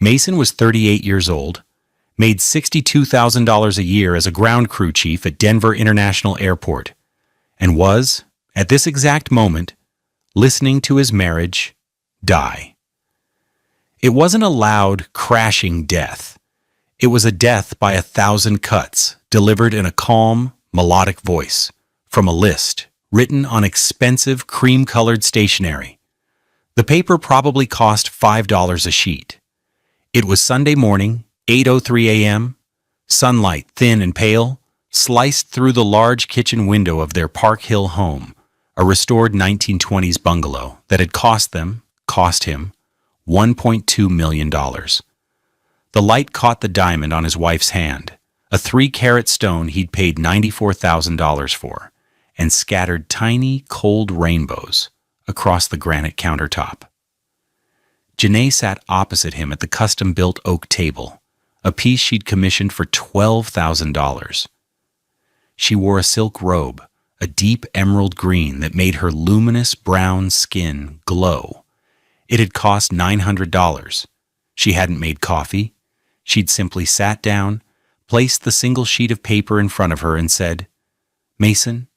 Mason was 38 years old, made $62,000 a year as a ground crew chief at Denver International Airport, and was, at this exact moment, listening to his marriage die. It wasn't a loud, crashing death. It was a death by 1,000 cuts, delivered in a calm, melodic voice, from a list written on expensive cream-colored stationery. The paper probably cost $5 a sheet. It was Sunday morning, 8:03 a.m., sunlight thin and pale, sliced through the large kitchen window of their Park Hill home, a restored 1920s bungalow that had cost him, $1.2 million. The light caught the diamond on his wife's hand, a 3-carat stone he'd paid $94,000 for, and scattered tiny, cold rainbows across the granite countertop. Janae sat opposite him at the custom-built oak table, a piece she'd commissioned for $12,000. She wore a silk robe, a deep emerald green that made her luminous brown skin glow. It had cost $900. She hadn't made coffee. She'd simply sat down, placed the single sheet of paper in front of her, and said, "Mason,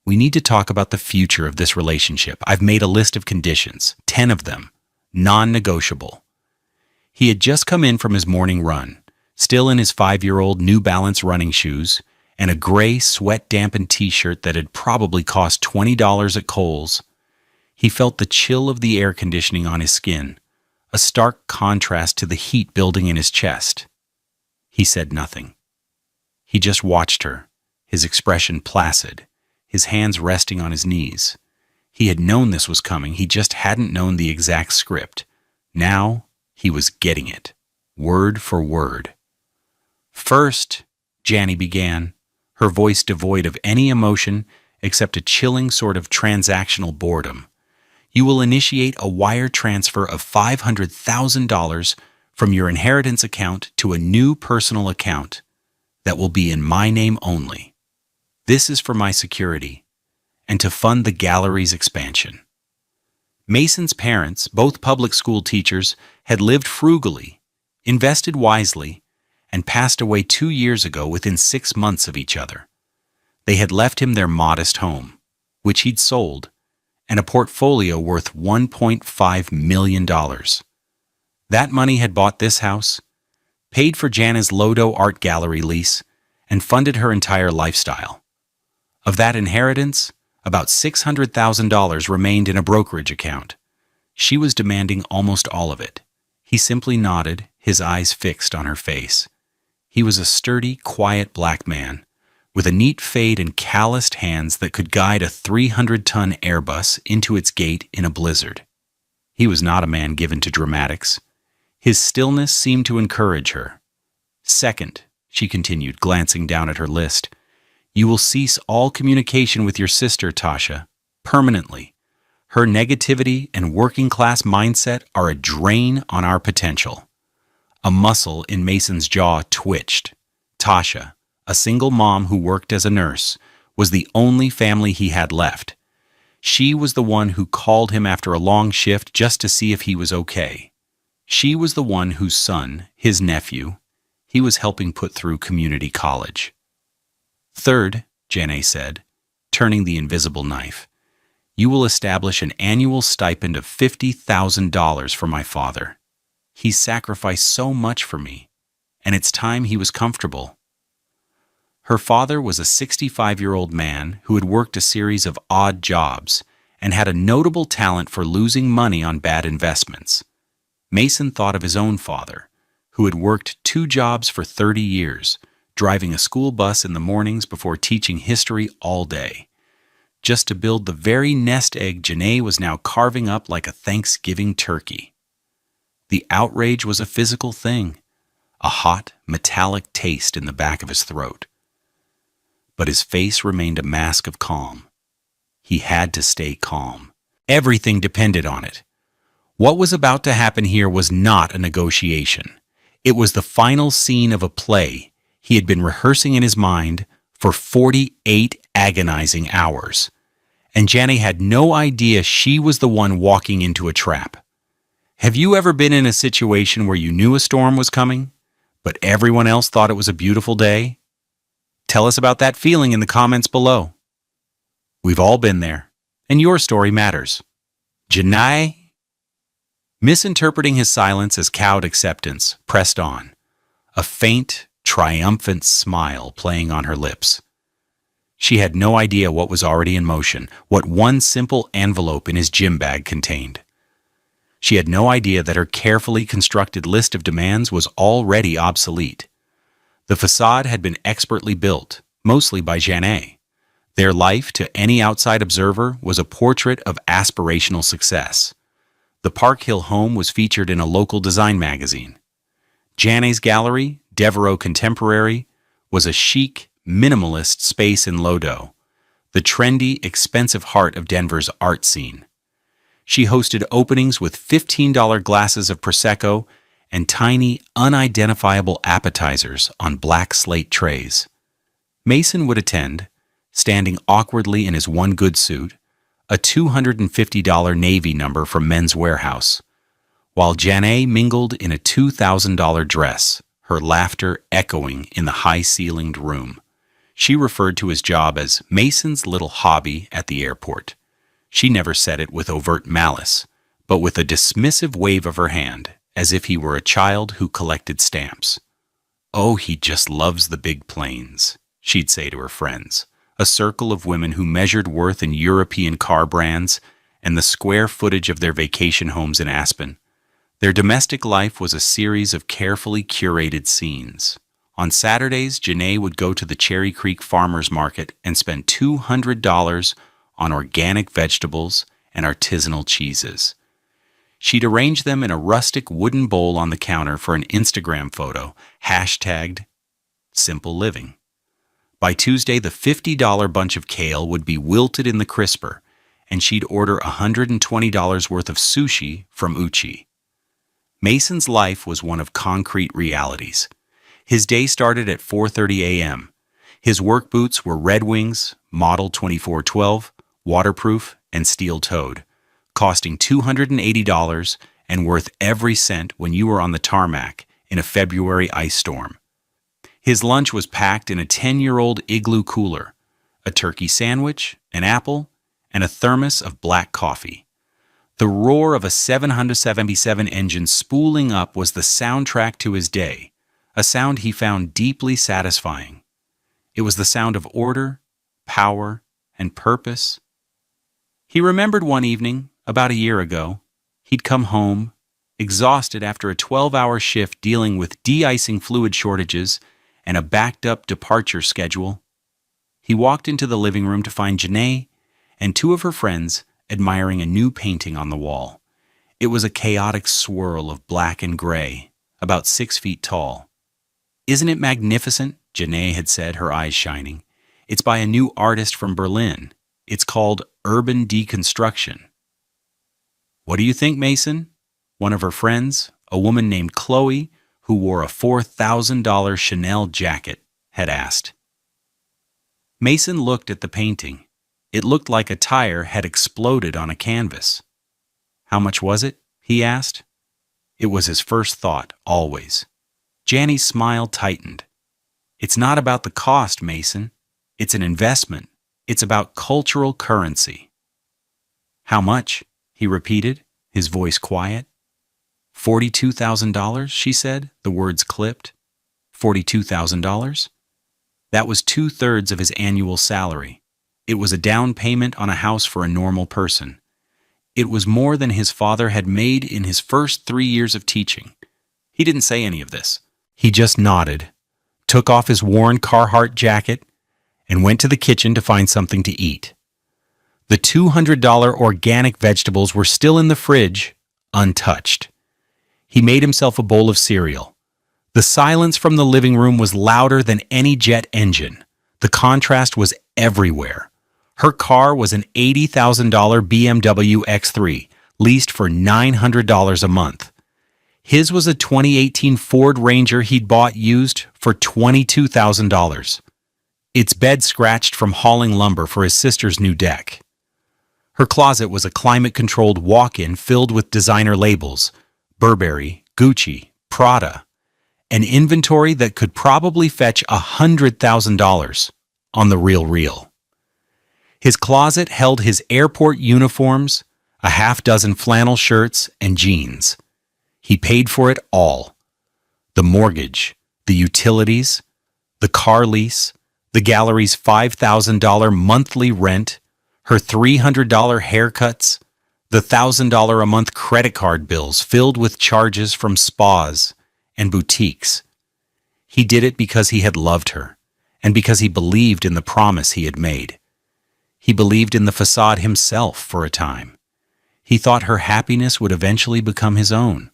we need to talk about the future of this relationship. I've made a list of conditions, 10 of them, non-negotiable." He had just come in from his morning run, still in his 5-year-old New Balance running shoes, and a gray, sweat-dampened t-shirt that had probably cost $20 at Kohl's. He felt the chill of the air conditioning on his skin, a stark contrast to the heat building in his chest. He said nothing. He just watched her, his expression placid, his hands resting on his knees. He had known this was coming, he just hadn't known the exact script. Now, he was getting it, word for word. "First," Janny began, her voice devoid of any emotion except a chilling sort of transactional boredom, "you will initiate a wire transfer of $500,000 from your inheritance account to a new personal account that will be in my name only. This is for my security and to fund the gallery's expansion." Mason's parents, both public school teachers, had lived frugally, invested wisely, and passed away 2 years ago within 6 months of each other. They had left him their modest home, which he'd sold, and a portfolio worth $1.5 million. That money had bought this house, paid for Jana's Lodo Art Gallery lease, and funded her entire lifestyle. Of that inheritance, about $600,000 remained in a brokerage account. She was demanding almost all of it. He simply nodded, his eyes fixed on her face. He was a sturdy, quiet black man, with a neat fade and calloused hands that could guide a 300-ton Airbus into its gate in a blizzard. He was not a man given to dramatics. His stillness seemed to encourage her. "Second," she continued, glancing down at her list, "you will cease all communication with your sister, Tasha, permanently. Her negativity and working-class mindset are a drain on our potential." A muscle in Mason's jaw twitched. Tasha, a single mom who worked as a nurse, was the only family he had left. She was the one who called him after a long shift just to see if he was okay. She was the one whose son, his nephew, he was helping put through community college. "Third," Janae said, turning the invisible knife, "you will establish an annual stipend of $50,000 for my father. He sacrificed so much for me, and it's time he was comfortable." Her father was a 65-year-old man who had worked a series of odd jobs and had a notable talent for losing money on bad investments. Mason thought of his own father, who had worked 2 jobs for 30 years, driving a school bus in the mornings before teaching history all day, just to build the very nest egg Janae was now carving up like a Thanksgiving turkey. The outrage was a physical thing, a hot, metallic taste in the back of his throat. But his face remained a mask of calm. He had to stay calm. Everything depended on it. What was about to happen here was not a negotiation. It was the final scene of a play he had been rehearsing in his mind for 48 agonizing hours. And Janny had no idea she was the one walking into a trap. Have you ever been in a situation where you knew a storm was coming, but everyone else thought it was a beautiful day? Tell us about that feeling in the comments below. We've all been there, and your story matters. Janai, misinterpreting his silence as cowed acceptance, pressed on, a faint, triumphant smile playing on her lips. She had no idea what was already in motion, what one simple envelope in his gym bag contained. She had no idea that her carefully constructed list of demands was already obsolete. The facade had been expertly built, mostly by Janai. Their life, to any outside observer, was a portrait of aspirational success. The Park Hill home was featured in a local design magazine. Janai's gallery, Devereaux Contemporary, was a chic, minimalist space in Lodo, the trendy, expensive heart of Denver's art scene. She hosted openings with $15 glasses of Prosecco and tiny, unidentifiable appetizers on black slate trays. Mason would attend, standing awkwardly in his one good suit, a $250 Navy number from Men's Warehouse, while Janai mingled in a $2,000 dress, her laughter echoing in the high-ceilinged room. She referred to his job as Mason's little hobby at the airport. She never said it with overt malice, but with a dismissive wave of her hand, as if he were a child who collected stamps. "Oh, he just loves the big planes," she'd say to her friends, a circle of women who measured worth in European car brands and the square footage of their vacation homes in Aspen. Their domestic life was a series of carefully curated scenes. On Saturdays, Janai would go to the Cherry Creek Farmers Market and spend $200 on organic vegetables and artisanal cheeses. She'd arrange them in a rustic wooden bowl on the counter for an Instagram photo, hashtagged Simple Living. By Tuesday, the $50 bunch of kale would be wilted in the crisper, and she'd order $120 worth of sushi from Uchi. Mason's life was one of concrete realities. His day started at 4:30 a.m. His work boots were Red Wings, Model 2412, waterproof and steel-toed, costing $280 and worth every cent when you were on the tarmac in a February ice storm. His lunch was packed in a 10-year-old Igloo cooler, a turkey sandwich, an apple, and a thermos of black coffee. The roar of a 777 engine spooling up was the soundtrack to his day, a sound he found deeply satisfying. It was the sound of order, power, and purpose. He remembered one evening, about a year ago, he'd come home, exhausted after a 12-hour shift dealing with de-icing fluid shortages and a backed-up departure schedule. He walked into the living room to find Janai and two of her friends admiring a new painting on the wall. It was a chaotic swirl of black and gray, about 6 feet tall. "Isn't it magnificent?" Janai had said, her eyes shining. "It's by a new artist from Berlin. It's called Urban Deconstruction." "What do you think, Mason?" One of her friends, a woman named Chloe, who wore a $4,000 Chanel jacket, had asked. Mason looked at the painting. It looked like a tire had exploded on a canvas. "How much was it?" he asked. It was his first thought, always. Janai's smile tightened. "It's not about the cost, Mason. It's an investment. It's about cultural currency." "How much?" he repeated, his voice quiet. $42,000, she said, the words clipped. $42,000? That was 2/3 of his annual salary. It was a down payment on a house for a normal person. It was more than his father had made in his first 3 years of teaching. He didn't say any of this. He just nodded, took off his worn Carhartt jacket, and went to the kitchen to find something to eat. The $200 organic vegetables were still in the fridge, untouched. He made himself a bowl of cereal. The silence from the living room was louder than any jet engine. The contrast was everywhere. Her car was an $80,000 BMW X3, leased for $900 a month. His was a 2018 Ford Ranger he'd bought used for $22,000. Its bed scratched from hauling lumber for his sister's new deck. Her closet was a climate-controlled walk-in filled with designer labels, Burberry, Gucci, Prada, an inventory that could probably fetch $100,000 on the real. His closet held his airport uniforms, a half-dozen flannel shirts, and jeans. He paid for it all. The mortgage, the utilities, the car lease, the gallery's $5,000 monthly rent, her $300 haircuts, the $1,000 a month credit card bills filled with charges from spas and boutiques. He did it because he had loved her, and because he believed in the promise he had made. He believed in the facade himself for a time. He thought her happiness would eventually become his own.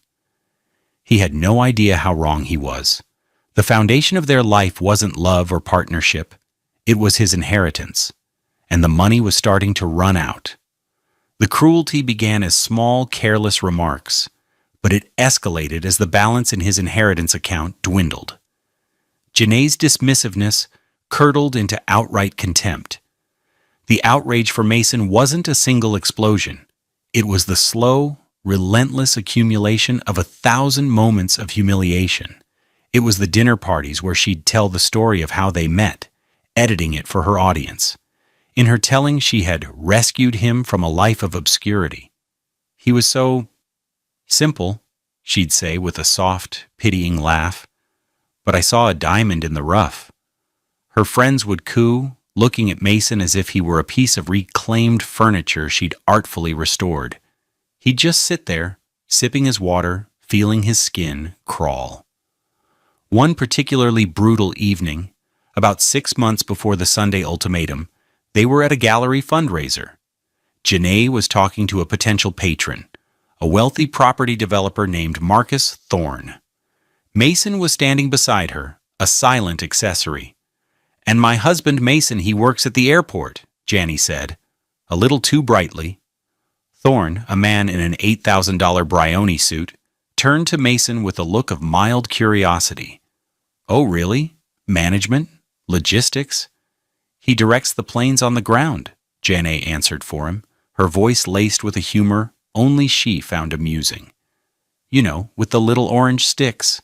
He had no idea how wrong he was. The foundation of their life wasn't love or partnership. It was his inheritance, and the money was starting to run out. The cruelty began as small, careless remarks, but it escalated as the balance in his inheritance account dwindled. Janae's dismissiveness curdled into outright contempt. The outrage for Mason wasn't a single explosion. It was the slow, relentless accumulation of 1,000 moments of humiliation. It was the dinner parties where she'd tell the story of how they met, editing it for her audience. In her telling, she had rescued him from a life of obscurity. He was so simple, she'd say with a soft, pitying laugh. But I saw a diamond in the rough. Her friends would coo, looking at Mason as if he were a piece of reclaimed furniture she'd artfully restored. He'd just sit there, sipping his water, feeling his skin crawl. One particularly brutal evening, about 6 months before the Sunday ultimatum, they were at a gallery fundraiser. Janae was talking to a potential patron, a wealthy property developer named Marcus Thorne. Mason was standing beside her, a silent accessory. "And my husband Mason, he works at the airport," Janie said, a little too brightly. Thorne, a man in an $8,000 Brioni suit, turned to Mason with a look of mild curiosity. "Oh, really? Management? Logistics?" "He directs the planes on the ground," Janae answered for him, her voice laced with a humor only she found amusing. "You know, with the little orange sticks."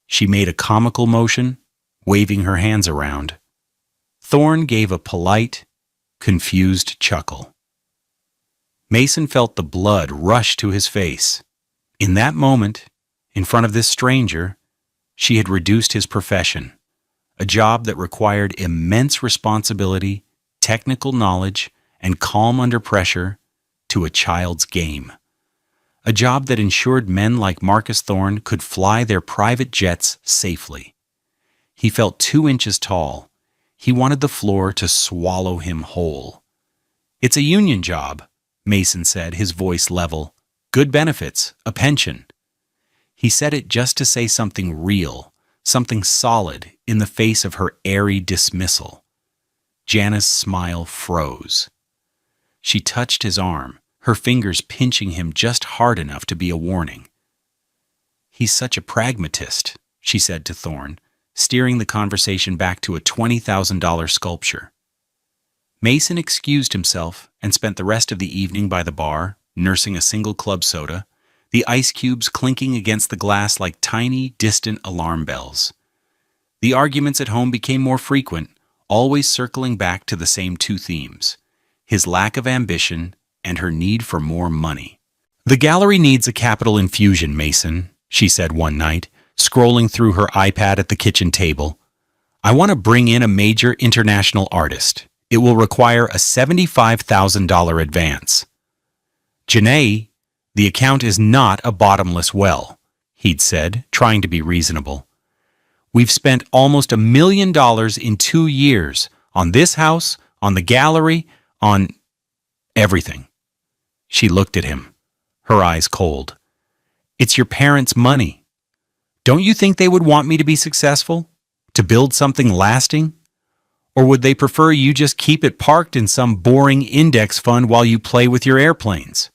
She made a comical motion, waving her hands around. Thorne gave a polite, confused chuckle. Mason felt the blood rush to his face. In that moment, in front of this stranger, she had reduced his profession, a job that required immense responsibility, technical knowledge, and calm under pressure, to a child's game. A job that ensured men like Marcus Thorne could fly their private jets safely. He felt 2 inches tall. He wanted the floor to swallow him whole. "It's a union job," Mason said, his voice level. "Good benefits, a pension." He said it just to say something real, something solid in the face of her airy dismissal. Jana's smile froze. She touched his arm, her fingers pinching him just hard enough to be a warning. "He's such a pragmatist," she said to Thorne, steering the conversation back to a $20,000 sculpture. Mason excused himself and spent the rest of the evening by the bar, nursing a single club soda, the ice cubes clinking against the glass like tiny, distant alarm bells. The arguments at home became more frequent, always circling back to the same 2 themes: his lack of ambition and her need for more money. "The gallery needs a capital infusion, Mason," she said one night, scrolling through her iPad at the kitchen table. "I want to bring in a major international artist. It will require a $75,000 advance." "Janae, the account is not a bottomless well," he'd said, trying to be reasonable. "We've spent almost $1 million in 2 years on this house, on the gallery, on everything." She looked at him, her eyes cold. "It's your parents' money. Don't you think they would want me to be successful? To build something lasting? Or would they prefer you just keep it parked in some boring index fund while you play with your airplanes?"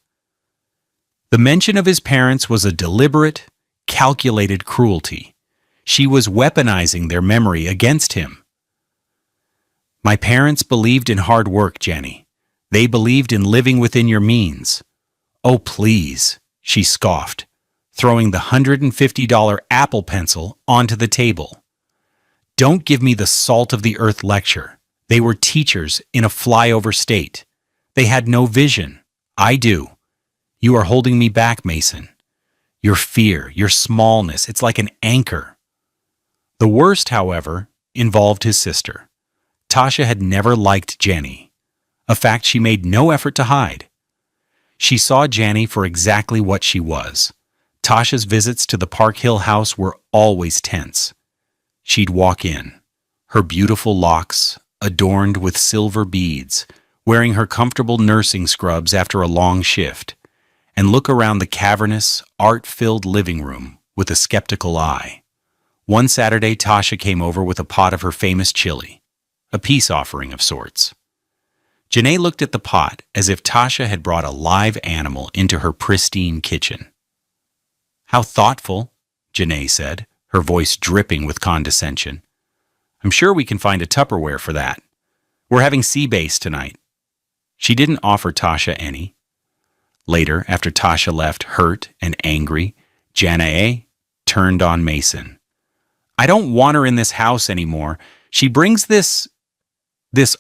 The mention of his parents was a deliberate, calculated cruelty. She was weaponizing their memory against him. "My parents believed in hard work, Jenny. They believed in living within your means." "Oh, please," she scoffed. throwing the $150 Apple Pencil onto the table. Don't give me the salt of the earth lecture. They were teachers in a flyover state. They had no vision. I do. You are holding me back, Mason. Your fear, your smallness, it's like an anchor. The worst, however, involved his sister. Tasha had never liked Jenny, a fact she made no effort to hide. She saw Jenny for exactly what she was. Tasha's visits to the Park Hill house were always tense. She'd walk in, her beautiful locks adorned with silver beads, wearing her comfortable nursing scrubs after a long shift, and look around the cavernous, art-filled living room with a skeptical eye. One Saturday, Tasha came over with a pot of her famous chili, a peace offering of sorts. Janae looked at the pot as if Tasha had brought a live animal into her pristine kitchen. "How thoughtful," Janae said, her voice dripping with condescension. "I'm sure we can find a Tupperware for that. We're having sea bass tonight." She didn't offer Tasha any. Later, after Tasha left hurt and angry, Janae turned on Mason. "I don't want her in this house anymore. She brings this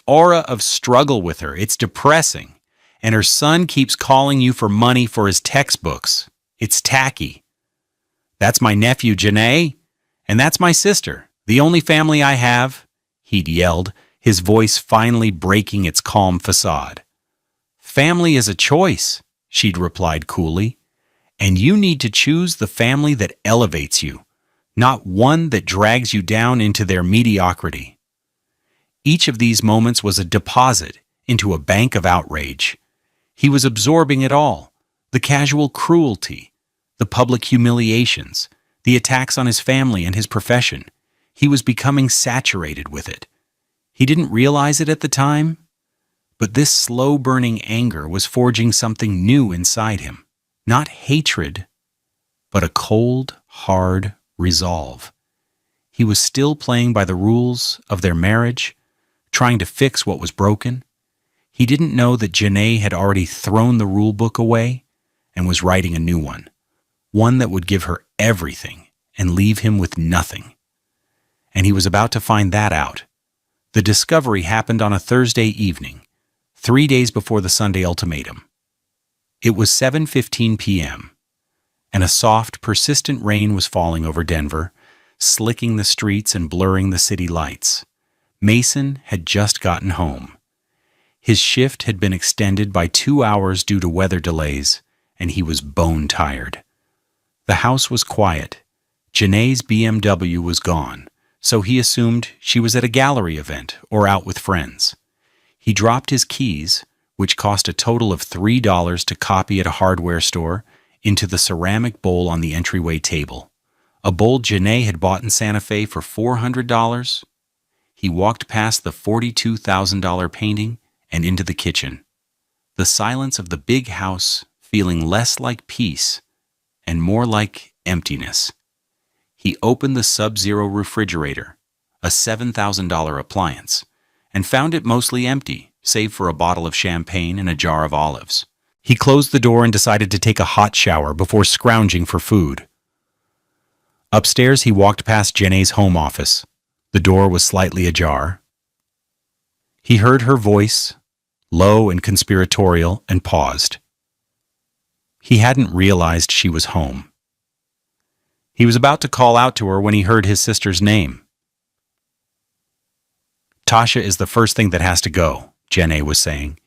aura of struggle with her. It's depressing. And her son keeps calling you for money for his textbooks. It's tacky." "That's my nephew, Janae. And that's my sister, the only family I have," he'd yelled, his voice finally breaking its calm facade. "Family is a choice," she'd replied coolly, "and you need to choose the family that elevates you, not one that drags you down into their mediocrity." Each of these moments was a deposit into a bank of outrage. He was absorbing it all, the casual cruelty, the public humiliations, the attacks on his family and his profession. He was becoming saturated with it. He didn't realize it at the time, but this slow-burning anger was forging something new inside him. Not hatred, but a cold, hard resolve. He was still playing by the rules of their marriage, trying to fix what was broken. He didn't know that Janae had already thrown the rule book away and was writing a new one that would give her everything and leave him with nothing. And he was about to find that out. The discovery happened on a Thursday evening, 3 days before the Sunday ultimatum. It was 7:15 p.m., and a soft, persistent rain was falling over Denver, slicking the streets and blurring the city lights. Mason had just gotten home. His shift had been extended by 2 hours due to weather delays, and he was bone-tired. The house was quiet. Janae's BMW was gone, so he assumed she was at a gallery event or out with friends. He dropped his keys, which cost a total of $3 to copy at a hardware store, into the ceramic bowl on the entryway table. A bowl Janae had bought in Santa Fe for $400. He walked past the $42,000 painting and into the kitchen. The silence of the big house feeling less like peace and more like emptiness. He opened the Sub-Zero refrigerator, a $7,000 appliance, and found it mostly empty, save for a bottle of champagne and a jar of olives. He closed the door and decided to take a hot shower before scrounging for food. Upstairs, he walked past Janae's home office. The door was slightly ajar. He heard her voice, low and conspiratorial, and paused. He hadn't realized she was home. He was about to call out to her when he heard his sister's name. "Tasha is the first thing that has to go," Janae was saying.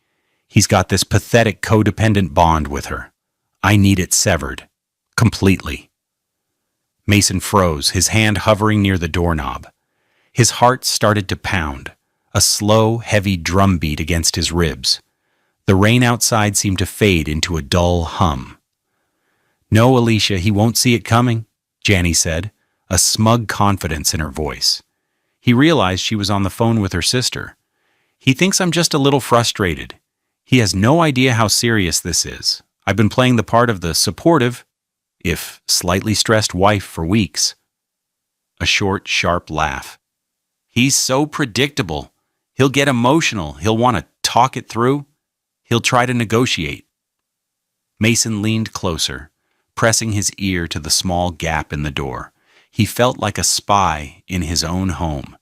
"He's got this pathetic codependent bond with her. I need it severed. Completely." Mason froze, his hand hovering near the doorknob. His heart started to pound, a slow, heavy drumbeat against his ribs. The rain outside seemed to fade into a dull hum. "No, Alicia, he won't see it coming," Janny said, a smug confidence in her voice. He realized she was on the phone with her sister. "He thinks I'm just a little frustrated. He has no idea how serious this is. I've been playing the part of the supportive, if slightly stressed wife for weeks." A short, sharp laugh. "He's so predictable. He'll get emotional. He'll want to talk it through. He'll try to negotiate." Mason leaned closer, pressing his ear to the small gap in the door. He felt like a spy in his own home.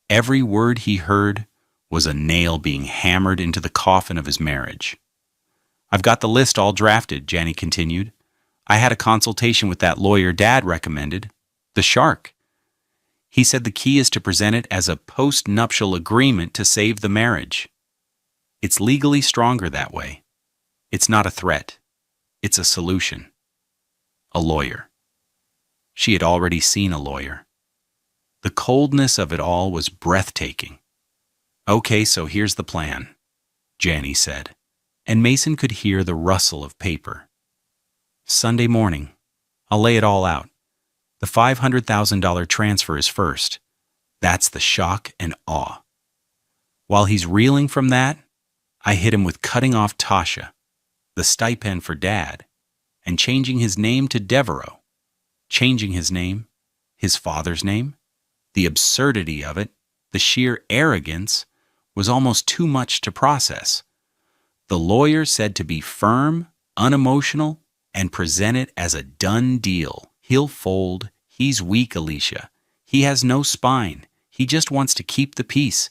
Every word he heard was a nail being hammered into the coffin of his marriage. "I've got the list all drafted," Janny continued. "I had a consultation with that lawyer Dad recommended, the Shark. He said the key is to present it as a post-nuptial agreement to save the marriage. It's legally stronger that way. It's not a threat. It's a solution." A lawyer. She had already seen a lawyer. The coldness of it all was breathtaking. "Okay, so here's the plan," Janny said, and Mason could hear the rustle of paper. "Sunday morning. I'll lay it all out. The $500,000 transfer is first. That's the shock and awe. While he's reeling from that, I hit him with cutting off Tasha, the stipend for Dad, and changing his name to Devereaux. Changing his name, his father's name, the absurdity of it, the sheer arrogance, was almost too much to process. The lawyer said to be firm, unemotional, and present it as a done deal. He'll fold. He's weak, Alicia. He has no spine. He just wants to keep the peace.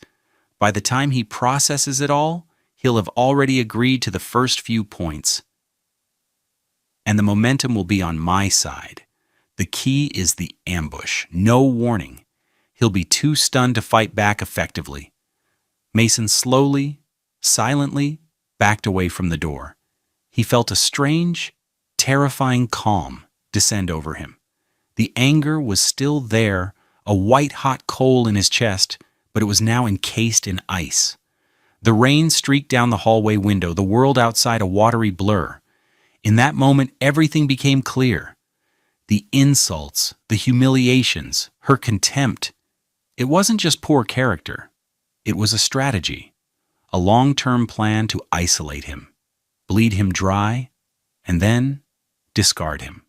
By the time he processes it all, he'll have already agreed to the first few points. And the momentum will be on my side. The key is the ambush. No warning. He'll be too stunned to fight back effectively." Mason slowly, silently, backed away from the door. He felt a strange, terrifying calm descend over him. The anger was still there, a white-hot coal in his chest, but it was now encased in ice. The rain streaked down the hallway window, the world outside a watery blur. In that moment, everything became clear. The insults, the humiliations, her contempt. It wasn't just poor character. It was a strategy, a long-term plan to isolate him, bleed him dry, and then discard him.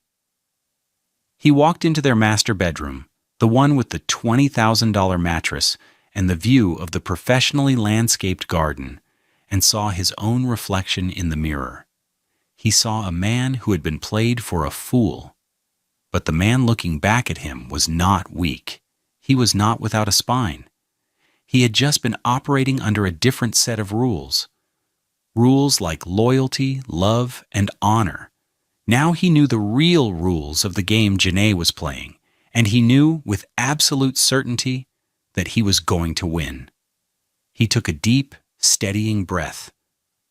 He walked into their master bedroom, the one with the $20,000 mattress and the view of the professionally landscaped garden, and saw his own reflection in the mirror. He saw a man who had been played for a fool. But the man looking back at him was not weak. He was not without a spine. He had just been operating under a different set of rules. Rules like loyalty, love, and honor. Now he knew the real rules of the game Janae was playing, and he knew with absolute certainty that he was going to win. He took a deep, steadying breath.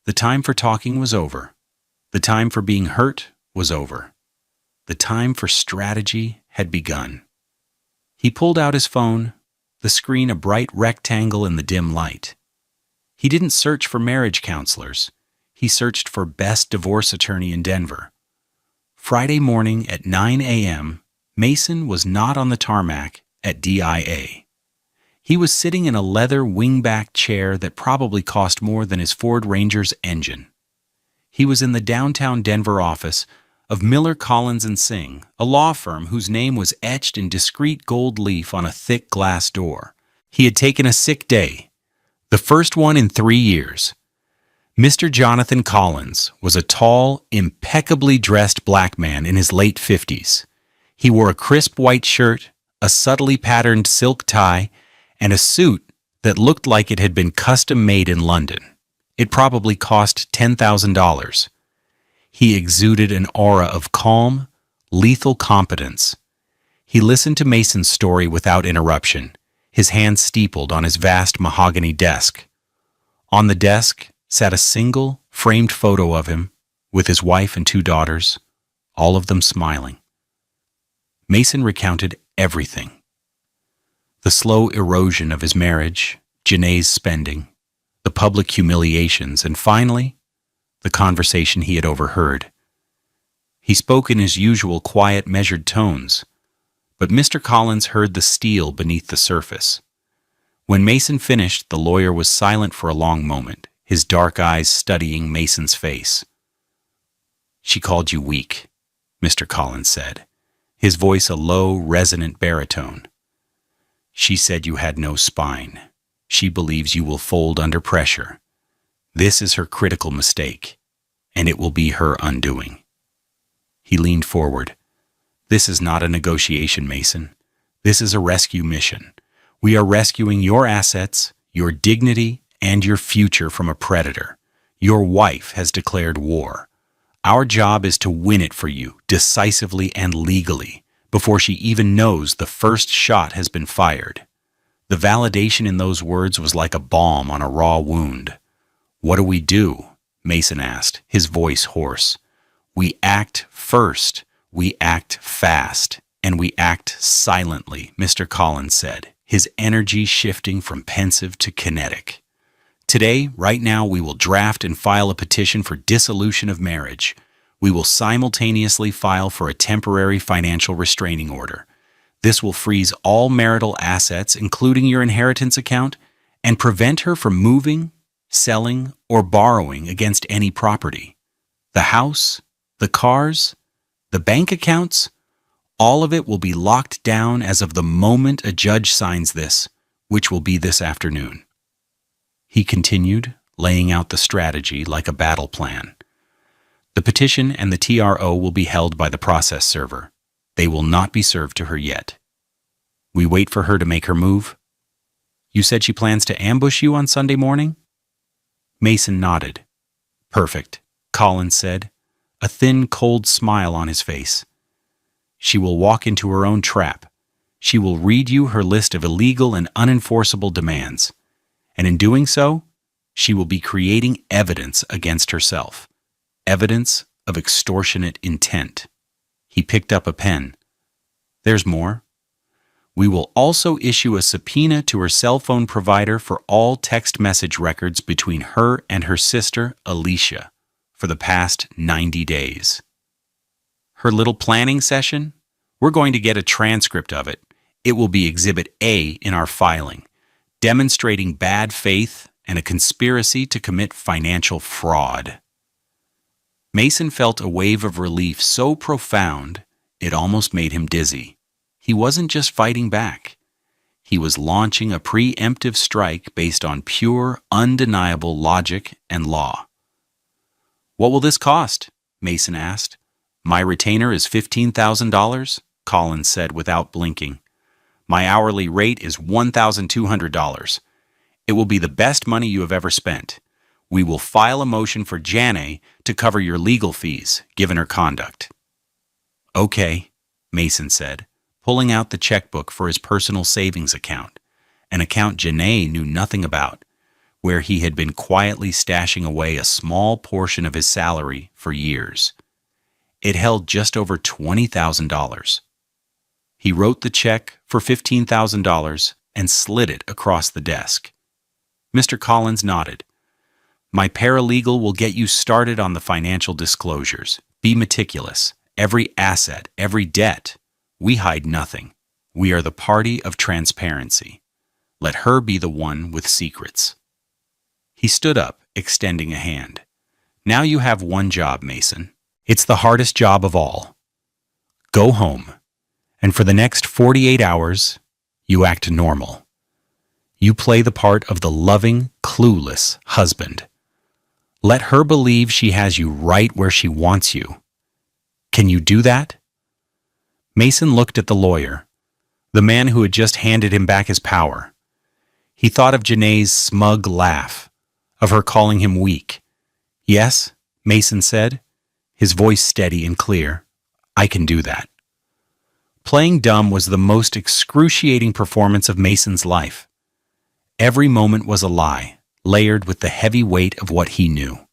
The time for talking was over. The time for being hurt was over. The time for strategy had begun. He pulled out his phone, the screen a bright rectangle in the dim light. He didn't search for marriage counselors. He searched for best divorce attorney in Denver. Friday morning at 9 a.m., Mason was not on the tarmac at DIA. He was sitting in a leather wingback chair that probably cost more than his Ford Ranger's engine. He was in the downtown Denver office of Miller, Collins & Singh, a law firm whose name was etched in discreet gold leaf on a thick glass door. He had taken a sick day, the first one in 3 years. Mr. Jonathan Collins was a tall, impeccably dressed black man in his late 50s. He wore a crisp white shirt, a subtly patterned silk tie, and a suit that looked like it had been custom-made in London. It probably cost $10,000. He exuded an aura of calm, lethal competence. He listened to Mason's story without interruption, his hands steepled on his vast mahogany desk. On the desk sat a single, framed photo of him, with his wife and 2 daughters, all of them smiling. Mason recounted everything. The slow erosion of his marriage, Janae's spending, the public humiliations, and finally, the conversation he had overheard. He spoke in his usual quiet, measured tones, but Mr. Collins heard the steel beneath the surface. When Mason finished, the lawyer was silent for a long moment, his dark eyes studying Mason's face. "She called you weak," Mr. Collins said, his voice a low, resonant baritone. "She said you had no spine. She believes you will fold under pressure. This is her critical mistake, and it will be her undoing." He leaned forward. This is not a negotiation, Mason. This is a rescue mission. We are rescuing your assets, your dignity, and your future from a predator. Your wife has declared war. Our job is to win it for you, decisively and legally, before she even knows the first shot has been fired. The validation in those words was like a balm on a raw wound. What do we do? Mason asked, his voice hoarse. We act first. We act fast. And we act silently, Mr. Collins said, his energy shifting from pensive to kinetic. Today, right now, we will draft and file a petition for dissolution of marriage. We will simultaneously file for a temporary financial restraining order. This will freeze all marital assets, including your inheritance account, and prevent her from moving, selling, or borrowing against any property. The house, the cars, the bank accounts, all of it will be locked down as of the moment a judge signs this, which will be this afternoon. He continued, laying out the strategy like a battle plan. The petition and the TRO will be held by the process server. They will not be served to her yet. We wait for her to make her move. You said she plans to ambush you on Sunday morning? Mason nodded. Perfect, Collins said, a thin, cold smile on his face. She will walk into her own trap. She will read you her list of illegal and unenforceable demands. And in doing so, she will be creating evidence against herself. Evidence of extortionate intent. He picked up a pen. There's more. We will also issue a subpoena to her cell phone provider for all text message records between her and her sister, Alicia, for the past 90 days. Her little planning session? We're going to get a transcript of it. It will be Exhibit A in our filing, demonstrating bad faith and a conspiracy to commit financial fraud. Mason felt a wave of relief so profound it almost made him dizzy. He wasn't just fighting back. He was launching a preemptive strike based on pure, undeniable logic and law. What will this cost? Mason asked. My retainer is $15,000, Collins said without blinking. My hourly rate is $1,200. It will be the best money you have ever spent. We will file a motion for Janae to cover your legal fees, given her conduct. Okay, Mason said, pulling out the checkbook for his personal savings account, an account Janae knew nothing about, where he had been quietly stashing away a small portion of his salary for years. It held just over $20,000. He wrote the check for $15,000 and slid it across the desk. Mr. Collins nodded. My paralegal will get you started on the financial disclosures. Be meticulous. Every asset, every debt. We hide nothing. We are the party of transparency. Let her be the one with secrets. He stood up, extending a hand. Now you have one job, Mason. It's the hardest job of all. Go home, and for the next 48 hours, you act normal. You play the part of the loving, clueless husband. Let her believe she has you right where she wants you. Can you do that? Mason looked at the lawyer, the man who had just handed him back his power. He thought of Janae's smug laugh, of her calling him weak. Yes, Mason said, his voice steady and clear. I can do that. Playing dumb was the most excruciating performance of Mason's life. Every moment was a lie, layered with the heavy weight of what he knew.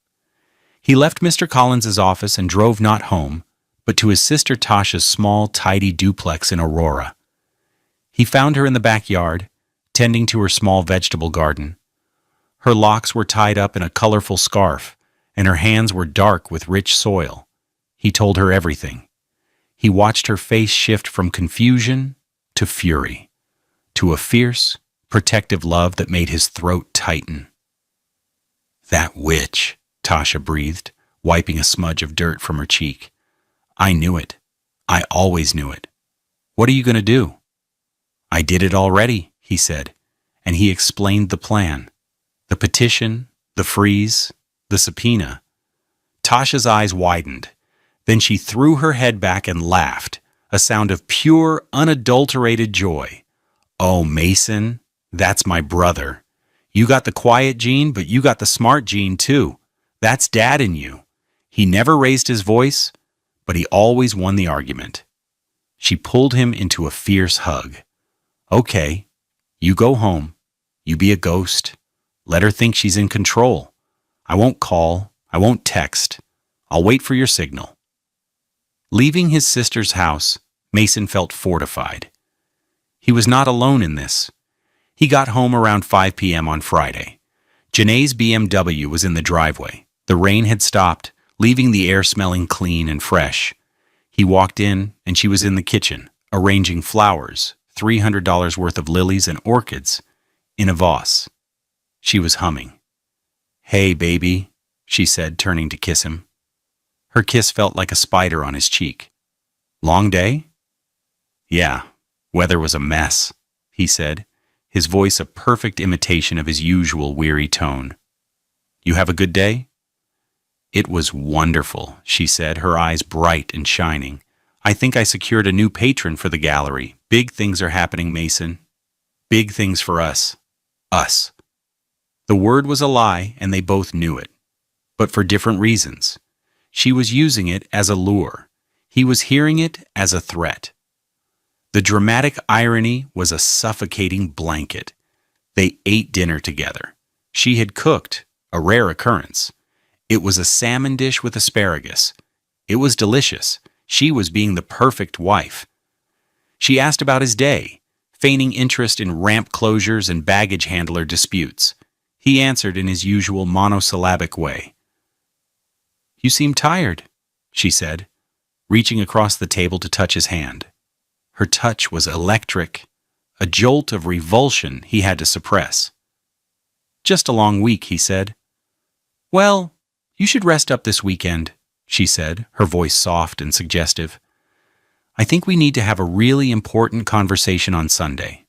He left Mr. Collins's office and drove not home, but to his sister Tasha's small, tidy duplex in Aurora. He found her in the backyard, tending to her small vegetable garden. Her locks were tied up in a colorful scarf, and her hands were dark with rich soil. He told her everything. He watched her face shift from confusion to fury, to a fierce, protective love that made his throat tighten. That witch, Tasha breathed, wiping a smudge of dirt from her cheek. I knew it. I always knew it. What are you going to do? I did it already, he said, and he explained the plan. The petition, the freeze, the subpoena. Tasha's eyes widened. Then she threw her head back and laughed, a sound of pure, unadulterated joy. "Oh, Mason, that's my brother. You got the quiet gene, but you got the smart gene too. That's Dad in you. He never raised his voice, but he always won the argument." She pulled him into a fierce hug. "Okay, you go home. You be a ghost. Let her think she's in control. I won't call. I won't text. I'll wait for your signal." Leaving his sister's house, Mason felt fortified. He was not alone in this. He got home around 5 p.m. on Friday. Janae's BMW was in the driveway. The rain had stopped, leaving the air smelling clean and fresh. He walked in, and she was in the kitchen, arranging flowers, $300 worth of lilies and orchids, in a vase. She was humming. "Hey, baby," she said, turning to kiss him. Her kiss felt like a spider on his cheek. "Long day?" "Yeah, weather was a mess," he said, his voice a perfect imitation of his usual weary tone. "You have a good day?" "It was wonderful," she said, her eyes bright and shining. "I think I secured a new patron for the gallery. Big things are happening, Mason. Big things for us. Us." The word was a lie, and they both knew it. But for different reasons. She was using it as a lure. He was hearing it as a threat. The dramatic irony was a suffocating blanket. They ate dinner together. She had cooked, a rare occurrence. It was a salmon dish with asparagus. It was delicious. She was being the perfect wife. She asked about his day, feigning interest in ramp closures and baggage handler disputes. He answered in his usual monosyllabic way. "You seem tired," she said, reaching across the table to touch his hand. Her touch was electric, a jolt of revulsion he had to suppress. "Just a long week," he said. "Well, you should rest up this weekend," she said, her voice soft and suggestive. "I think we need to have a really important conversation on Sunday.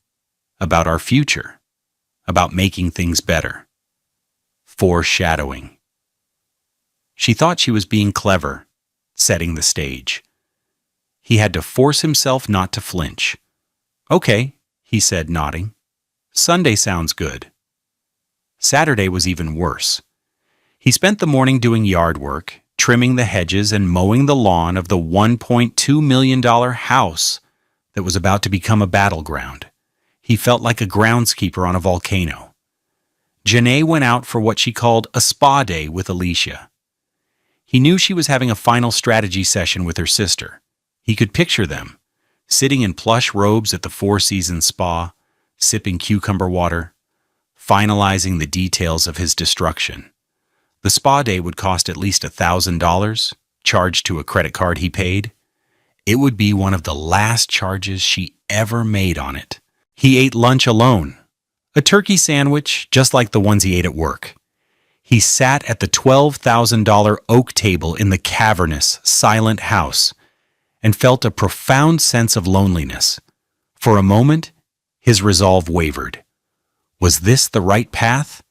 About our future. About making things better." Foreshadowing. She thought she was being clever, setting the stage. He had to force himself not to flinch. "Okay," he said, nodding. "Sunday sounds good." Saturday was even worse. He spent the morning doing yard work, trimming the hedges and mowing the lawn of the $1.2 million house that was about to become a battleground. He felt like a groundskeeper on a volcano. Janae went out for what she called a spa day with Alicia. He knew she was having a final strategy session with her sister. He could picture them, sitting in plush robes at the Four Seasons spa, sipping cucumber water, finalizing the details of his destruction. The spa day would cost at least $1,000, charged to a credit card he paid. It would be one of the last charges she ever made on it. He ate lunch alone, a turkey sandwich just like the ones he ate at work. He sat at the $12,000 oak table in the cavernous, silent house and felt a profound sense of loneliness. For a moment, his resolve wavered. Was this the right path?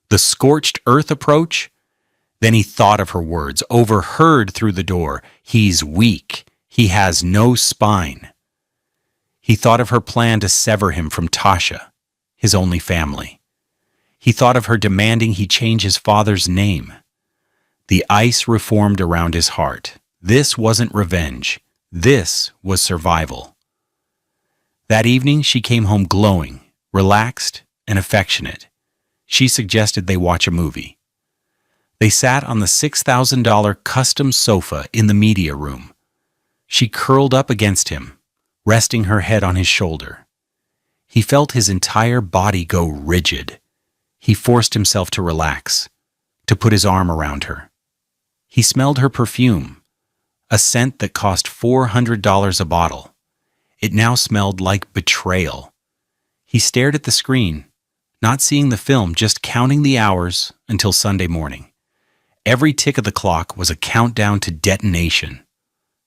The scorched earth approach? Then he thought of her words, overheard through the door. "He's weak. He has no spine." He thought of her plan to sever him from Tasha, his only family. He thought of her demanding he change his father's name. The ice reformed around his heart. This wasn't revenge. This was survival. That evening, she came home glowing, relaxed, and affectionate. She suggested they watch a movie. They sat on the $6,000 custom sofa in the media room. She curled up against him, resting her head on his shoulder. He felt his entire body go rigid. He forced himself to relax, to put his arm around her. He smelled her perfume, a scent that cost $400 a bottle. It now smelled like betrayal. He stared at the screen, not seeing the film, just counting the hours until Sunday morning. Every tick of the clock was a countdown to detonation.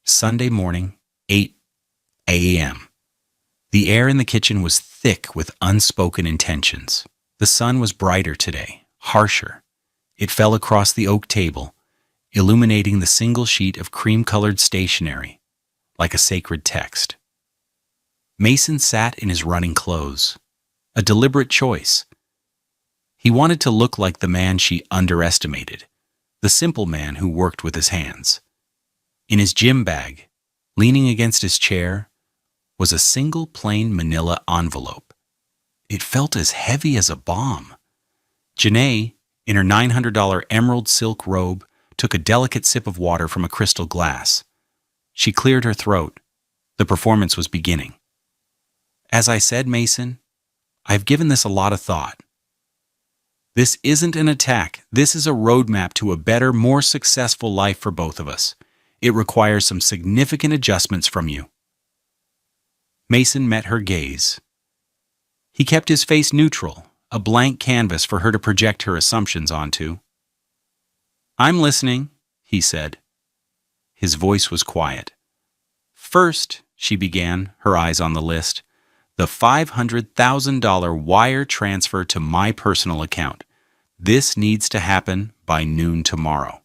Sunday morning, 8 a.m. The air in the kitchen was thick with unspoken intentions. The sun was brighter today, harsher. It fell across the oak table, illuminating the single sheet of cream-colored stationery like a sacred text. Mason sat in his running clothes, a deliberate choice. He wanted to look like the man she underestimated, the simple man who worked with his hands. In his gym bag, leaning against his chair, was a single plain manila envelope. It felt as heavy as a bomb. Janae, in her $900 emerald silk robe, took a delicate sip of water from a crystal glass. She cleared her throat. The performance was beginning. As I said, Mason, I've given this a lot of thought. This isn't an attack. This is a roadmap to a better, more successful life for both of us. It requires some significant adjustments from you. Mason met her gaze. He kept his face neutral, a blank canvas for her to project her assumptions onto. I'm listening, he said. His voice was quiet. First, she began, her eyes on the list, the $500,000 wire transfer to my personal account. This needs to happen by noon tomorrow.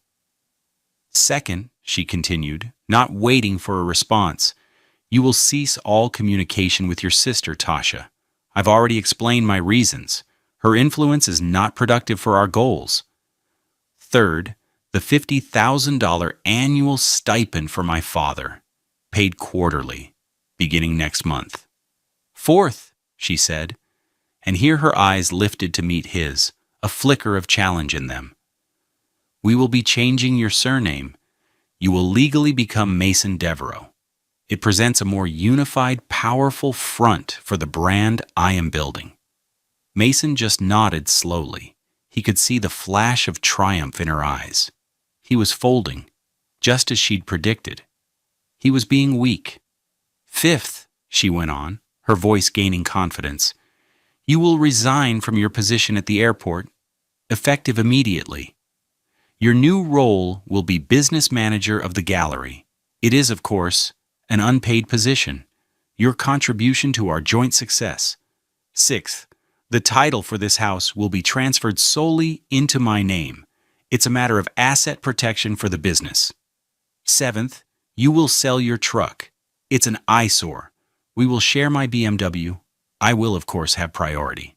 Second, she continued, not waiting for a response, you will cease all communication with your sister, Tasha. I've already explained my reasons. Her influence is not productive for our goals. Third, the $50,000 annual stipend for my father, paid quarterly, beginning next month. Fourth, she said, and here her eyes lifted to meet his, a flicker of challenge in them. We will be changing your surname. You will legally become Mason Devereaux. It presents a more unified, powerful front for the brand I am building. Mason just nodded slowly. He could see the flash of triumph in her eyes. He was folding, just as she'd predicted. He was being weak. Fifth, she went on, her voice gaining confidence, you will resign from your position at the airport, effective immediately. Your new role will be business manager of the gallery. It is, of course, an unpaid position. Your contribution to our joint success. Sixth, the title for this house will be transferred solely into my name. It's a matter of asset protection for the business. Seventh, you will sell your truck. It's an eyesore. We will share my BMW. I will, of course, have priority.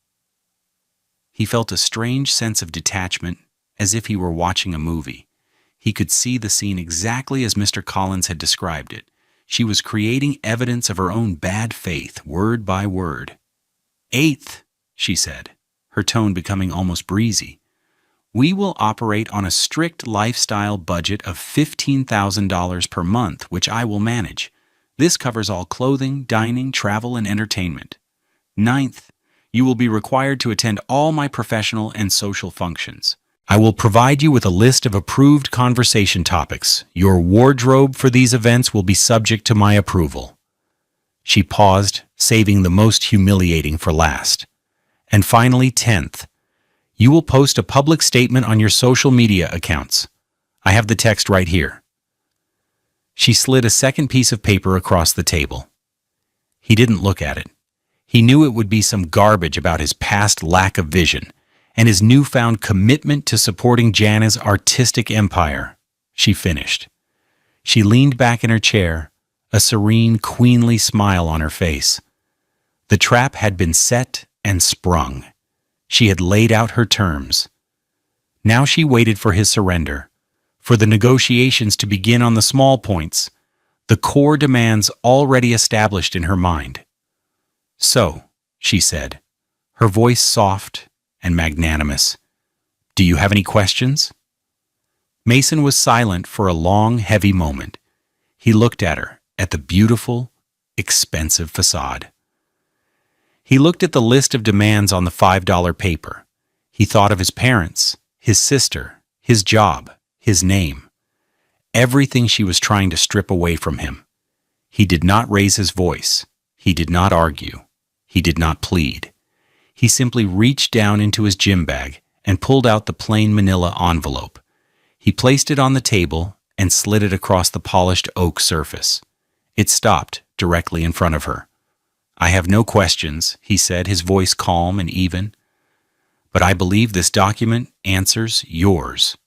He felt a strange sense of detachment, as if he were watching a movie. He could see the scene exactly as Mr. Collins had described it. She was creating evidence of her own bad faith, word by word. Eighth, she said, her tone becoming almost breezy, we will operate on a strict lifestyle budget of $15,000 per month, which I will manage. This covers all clothing, dining, travel, and entertainment. Ninth, you will be required to attend all my professional and social functions. I will provide you with a list of approved conversation topics. Your wardrobe for these events will be subject to my approval. She paused, saving the most humiliating for last. And finally, 10th, you will post a public statement on your social media accounts. I have the text right here. She slid a second piece of paper across the table. He didn't look at it. He knew it would be some garbage about his past lack of vision and his newfound commitment to supporting Jana's artistic empire. She finished. She leaned back in her chair, a serene, queenly smile on her face. The trap had been set and sprung. She had laid out her terms. Now she waited for his surrender, for the negotiations to begin on the small points, the core demands already established in her mind. So, she said, her voice soft and magnanimous, do you have any questions? Mason was silent for a long, heavy moment. He looked at her, at the beautiful, expensive facade. He looked at the list of demands on the $5 paper. He thought of his parents, his sister, his job, his name. Everything she was trying to strip away from him. He did not raise his voice. He did not argue. He did not plead. He simply reached down into his gym bag and pulled out the plain manila envelope. He placed it on the table and slid it across the polished oak surface. It stopped directly in front of her. I have no questions, he said, his voice calm and even. But I believe this document answers yours.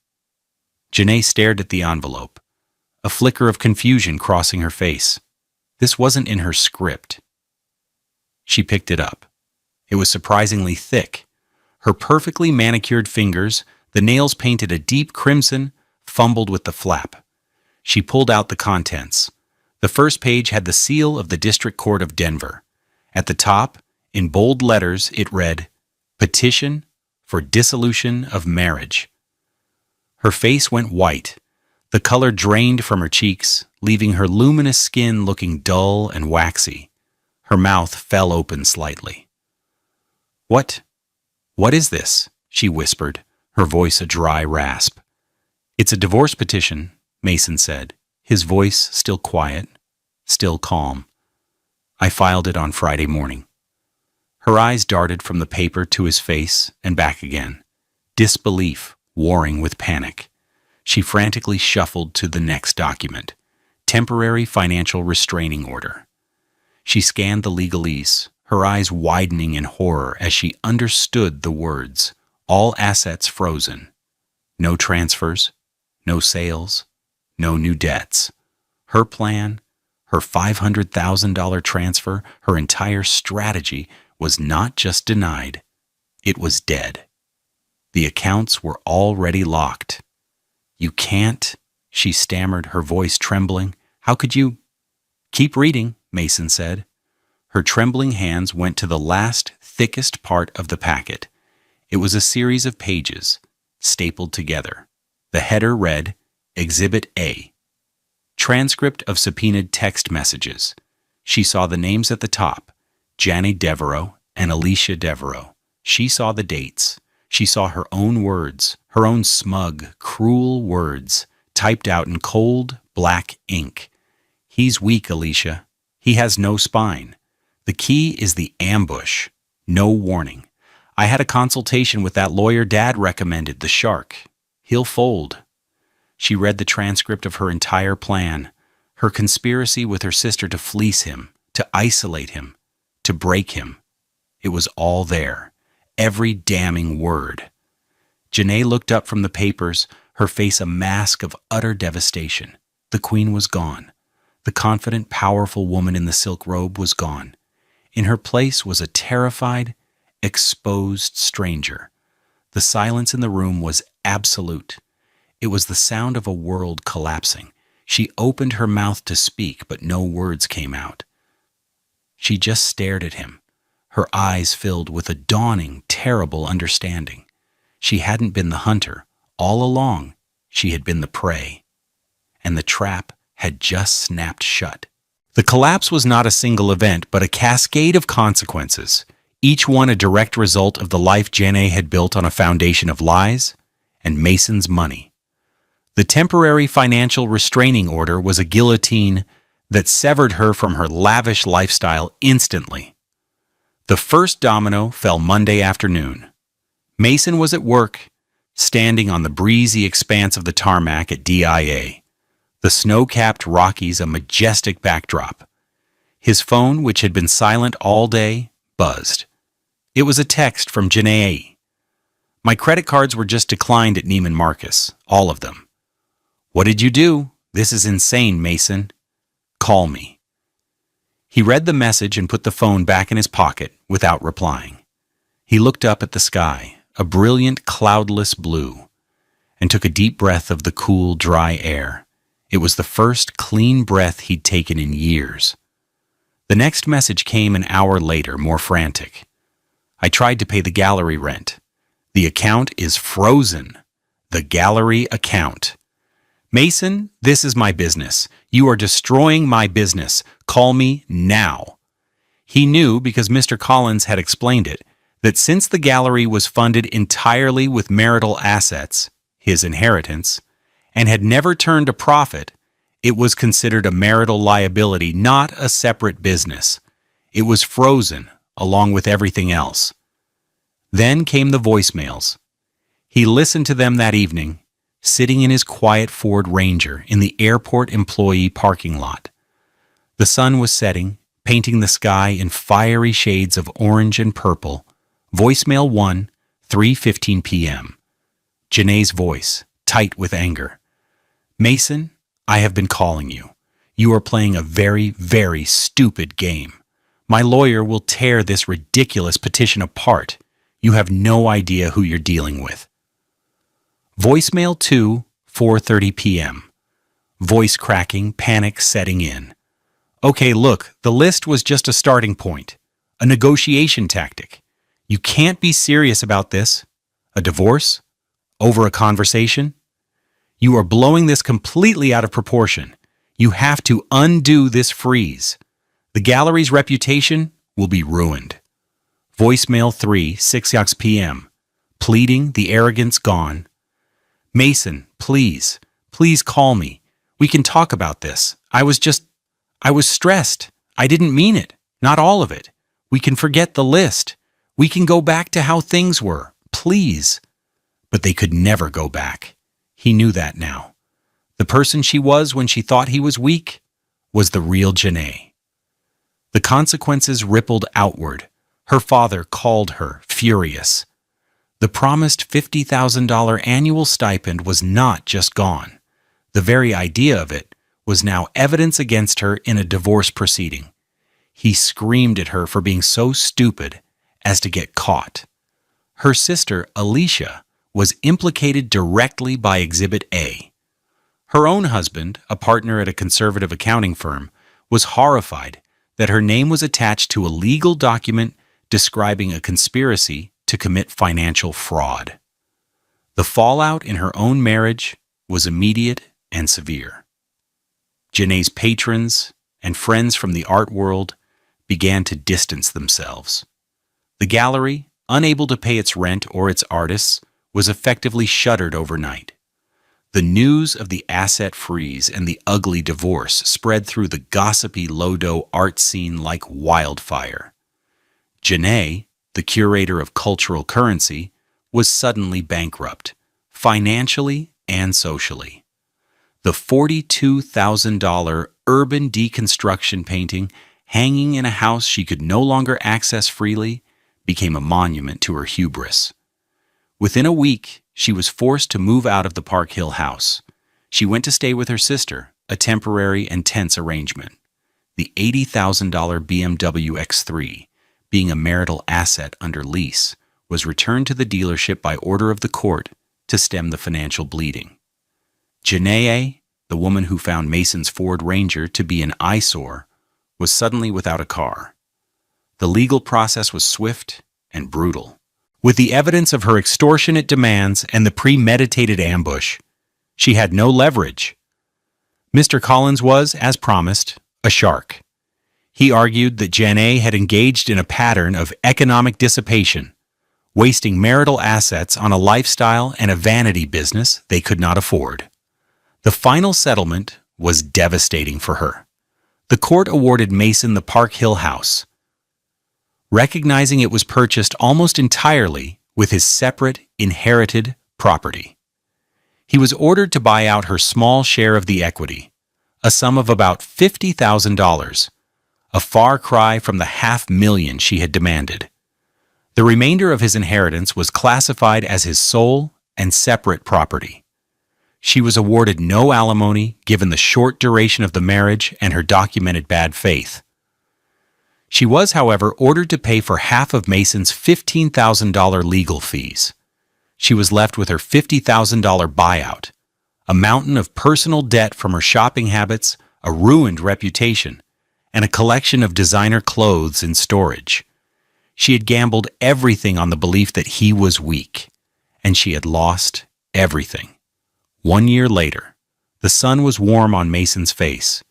Janae stared at the envelope, a flicker of confusion crossing her face. This wasn't in her script. She picked it up. It was surprisingly thick. Her perfectly manicured fingers, the nails painted a deep crimson, fumbled with the flap. She pulled out the contents. The first page had the seal of the District Court of Denver. At the top, in bold letters, it read, "Petition for dissolution of marriage." Her face went white. The color drained from her cheeks, leaving her luminous skin looking dull and waxy. Her mouth fell open slightly. What is this?" she whispered, her voice a dry rasp. "It's a divorce petition," Mason said, his voice still quiet, still calm. "I filed it on Friday morning." Her eyes darted from the paper to his face and back again, disbelief warring with panic. She frantically shuffled to the next document, temporary financial restraining order. She scanned the legalese, her eyes widening in horror as she understood the words, all assets frozen. No transfers, no sales, no new debts. Her plan, her $500,000 transfer, her entire strategy was not just denied, it was dead. The accounts were already locked. "You can't," she stammered, her voice trembling. "How could you—" "Keep reading," Mason said. Her trembling hands went to the last, thickest part of the packet. It was a series of pages, stapled together. The header read, Exhibit A. Transcript of subpoenaed text messages. She saw the names at the top, Janae Devereaux and Alicia Devereaux. She saw the dates. She saw her own words, her own smug, cruel words, typed out in cold, black ink. "He's weak, Alicia. He has no spine. The key is the ambush. No warning. I had a consultation with that lawyer Dad recommended, the shark. He'll fold." She read the transcript of her entire plan, her conspiracy with her sister to fleece him, to isolate him, to break him. It was all there, every damning word. Janae looked up from the papers, her face a mask of utter devastation. The queen was gone. The confident, powerful woman in the silk robe was gone. In her place was a terrified, exposed stranger. The silence in the room was absolute. It was the sound of a world collapsing. She opened her mouth to speak, but no words came out. She just stared at him, her eyes filled with a dawning, terrible understanding. She hadn't been the hunter. All along, she had been the prey. And the trap had just snapped shut. The collapse was not a single event, but a cascade of consequences, each one a direct result of the life Janae had built on a foundation of lies and Mason's money. The temporary financial restraining order was a guillotine that severed her from her lavish lifestyle instantly. The first domino fell Monday afternoon. Mason was at work, standing on the breezy expanse of the tarmac at DIA, the snow-capped Rockies a majestic backdrop. His phone, which had been silent all day, buzzed. It was a text from Janae. "My credit cards were just declined at Neiman Marcus, all of them." "What did you do? This is insane, Mason. Call me." He read the message and put the phone back in his pocket without replying. He looked up at the sky, a brilliant, cloudless blue, and took a deep breath of the cool, dry air. It was the first clean breath he'd taken in years. The next message came an hour later, more frantic. "I tried to pay the gallery rent. The account is frozen. The gallery account. Mason, this is my business. You are destroying my business. Call me now." He knew, because Mr. Collins had explained it, that since the gallery was funded entirely with marital assets, his inheritance, and had never turned a profit, it was considered a marital liability, not a separate business. It was frozen, along with everything else. Then came the voicemails. He listened to them that evening, sitting in his quiet Ford Ranger in the airport employee parking lot. The sun was setting, painting the sky in fiery shades of orange and purple. Voicemail 1, 3:15 p.m. Janae's voice, tight with anger. Mason, I have been calling you. You are playing a very, very stupid game. My lawyer will tear this ridiculous petition apart. You have no idea who you're dealing with. Voicemail 2, 4:30 p.m. Voice cracking, panic setting in. Okay, look, the list was just a starting point. A negotiation tactic. You can't be serious about this. A divorce? Over a conversation? You are blowing this completely out of proportion. You have to undo this freeze. The gallery's reputation will be ruined. Voicemail 3, 6 p.m. Pleading, the arrogance gone. Mason, please call me. We can talk about this. I was stressed. I didn't mean it. Not all of it. We can forget the list. We can go back to how things were. Please. But they could never go back. He knew that now. The person she was when she thought he was weak was the real Janae. The consequences rippled outward. Her father called her, furious. The promised $50,000 annual stipend was not just gone. The very idea of it was now evidence against her in a divorce proceeding. He screamed at her for being so stupid as to get caught. Her sister, Alicia, was implicated directly by Exhibit A. Her own husband, a partner at a conservative accounting firm, was horrified that her name was attached to a legal document describing a conspiracy to commit financial fraud. The fallout in her own marriage was immediate and severe. Janae's patrons and friends from the art world began to distance themselves. The gallery, unable to pay its rent or its artists, was effectively shuttered overnight. The news of the asset freeze and the ugly divorce spread through the gossipy Lodo art scene like wildfire. Janae, the curator of cultural currency, was suddenly bankrupt, financially and socially. The $42,000 urban deconstruction painting hanging in a house she could no longer access freely became a monument to her hubris. Within a week, she was forced to move out of the Park Hill house. She went to stay with her sister, a temporary and tense arrangement. The $80,000 BMW X3, being a marital asset under lease, was returned to the dealership by order of the court to stem the financial bleeding. Janae, the woman who found Mason's Ford Ranger to be an eyesore, was suddenly without a car. The legal process was swift and brutal. With the evidence of her extortionate demands and the premeditated ambush, she had no leverage. Mr. Collins was, as promised, a shark. He argued that Janae had engaged in a pattern of economic dissipation, wasting marital assets on a lifestyle and a vanity business they could not afford. The final settlement was devastating for her. The court awarded Mason the Park Hill house, recognizing it was purchased almost entirely with his separate, inherited property. He was ordered to buy out her small share of the equity, a sum of about $50,000, a far cry from the $500,000 she had demanded. The remainder of his inheritance was classified as his sole and separate property. She was awarded no alimony given the short duration of the marriage and her documented bad faith. She was, however, ordered to pay for half of Mason's $15,000 legal fees. She was left with her $50,000 buyout, a mountain of personal debt from her shopping habits, a ruined reputation, and a collection of designer clothes in storage. She had gambled everything on the belief that he was weak, and she had lost everything. 1 year later, the sun was warm on Mason's face.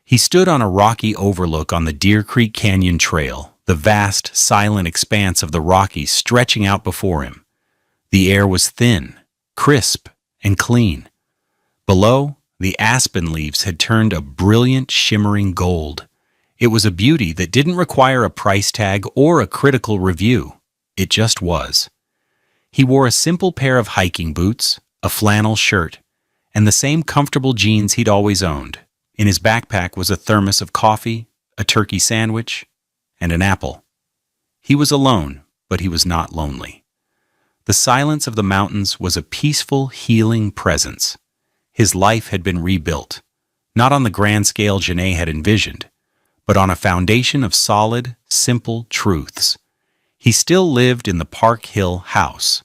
He stood on a rocky overlook on the Deer Creek Canyon Trail, the vast, silent expanse of the Rockies stretching out before him. The air was thin, crisp, and clean. Below, the aspen leaves had turned a brilliant, shimmering gold. It was a beauty that didn't require a price tag or a critical review. It just was. He wore a simple pair of hiking boots, a flannel shirt, and the same comfortable jeans he'd always owned. In his backpack was a thermos of coffee, a turkey sandwich, and an apple. He was alone, but he was not lonely. The silence of the mountains was a peaceful, healing presence. His life had been rebuilt, not on the grand scale Janae had envisioned, but on a foundation of solid, simple truths. He still lived in the Park Hill house.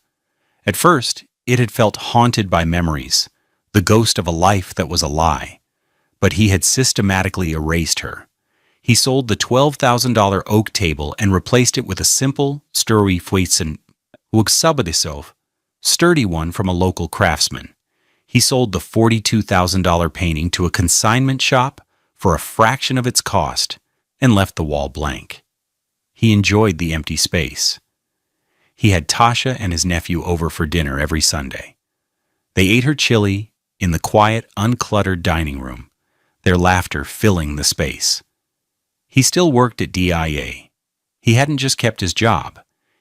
At first, it had felt haunted by memories, the ghost of a life that was a lie. But he had systematically erased her. He sold the $12,000 oak table and replaced it with a simple, sturdy sturdy one from a local craftsman. He sold the $42,000 painting to a consignment shop for a fraction of its cost and left the wall blank. He enjoyed the empty space. He had Tasha and his nephew over for dinner every Sunday. They ate her chili in the quiet, uncluttered dining room, their laughter filling the space. He still worked at DIA. He hadn't just kept his job.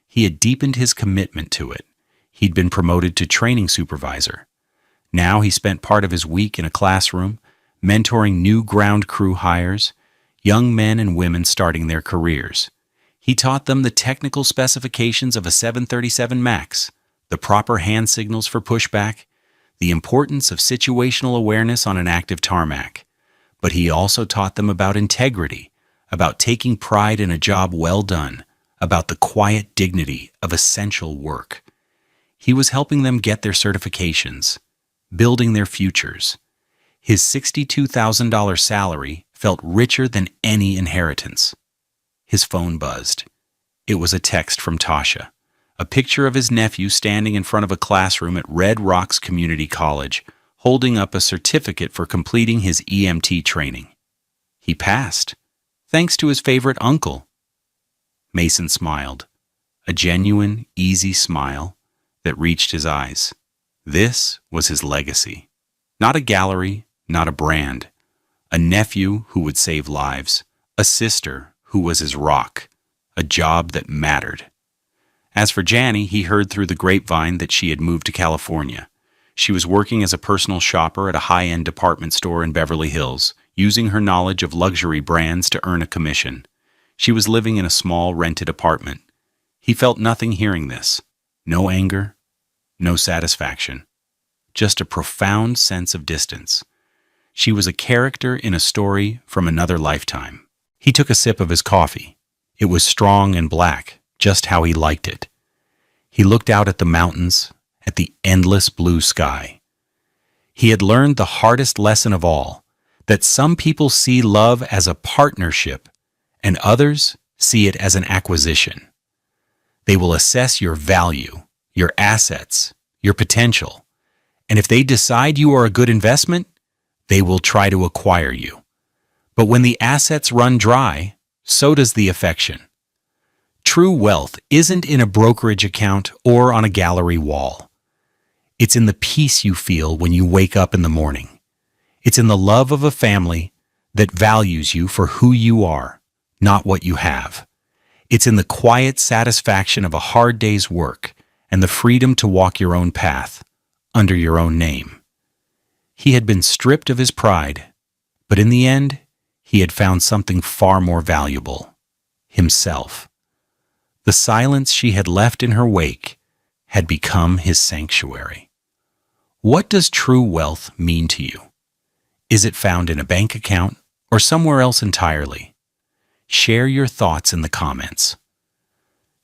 He had deepened his commitment to it. He'd been promoted to training supervisor. Now he spent part of his week in a classroom, mentoring new ground crew hires, young men and women starting their careers. He taught them the technical specifications of a 737 MAX, the proper hand signals for pushback, the importance of situational awareness on an active tarmac. But he also taught them about integrity, about taking pride in a job well done, about the quiet dignity of essential work. He was helping them get their certifications, building their futures. His $62,000 salary felt richer than any inheritance. His phone buzzed. It was a text from Tasha, a picture of his nephew standing in front of a classroom at Red Rocks Community College, holding up a certificate for completing his EMT training. He passed, thanks to his favorite uncle. Mason smiled, a genuine, easy smile that reached his eyes. This was his legacy. Not a gallery, not a brand. A nephew who would save lives. A sister who was his rock. A job that mattered. As for Janny, he heard through the grapevine that she had moved to California. She was working as a personal shopper at a high-end department store in Beverly Hills, using her knowledge of luxury brands to earn a commission. She was living in a small rented apartment. He felt nothing hearing this. No anger, no satisfaction. Just a profound sense of distance. She was a character in a story from another lifetime. He took a sip of his coffee. It was strong and black, just how he liked it. He looked out at the mountains, at the endless blue sky. He had learned the hardest lesson of all, that some people see love as a partnership and others see it as an acquisition. They will assess your value, your assets, your potential, and if they decide you are a good investment, they will try to acquire you. But when the assets run dry, so does the affection. True wealth isn't in a brokerage account or on a gallery wall. It's in the peace you feel when you wake up in the morning. It's in the love of a family that values you for who you are, not what you have. It's in the quiet satisfaction of a hard day's work and the freedom to walk your own path, under your own name. He had been stripped of his pride, but in the end, he had found something far more valuable: himself. The silence she had left in her wake had become his sanctuary. What does true wealth mean to you? Is it found in a bank account or somewhere else entirely? Share your thoughts in the comments.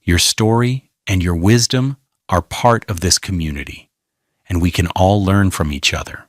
Your story and your wisdom are part of this community, and we can all learn from each other.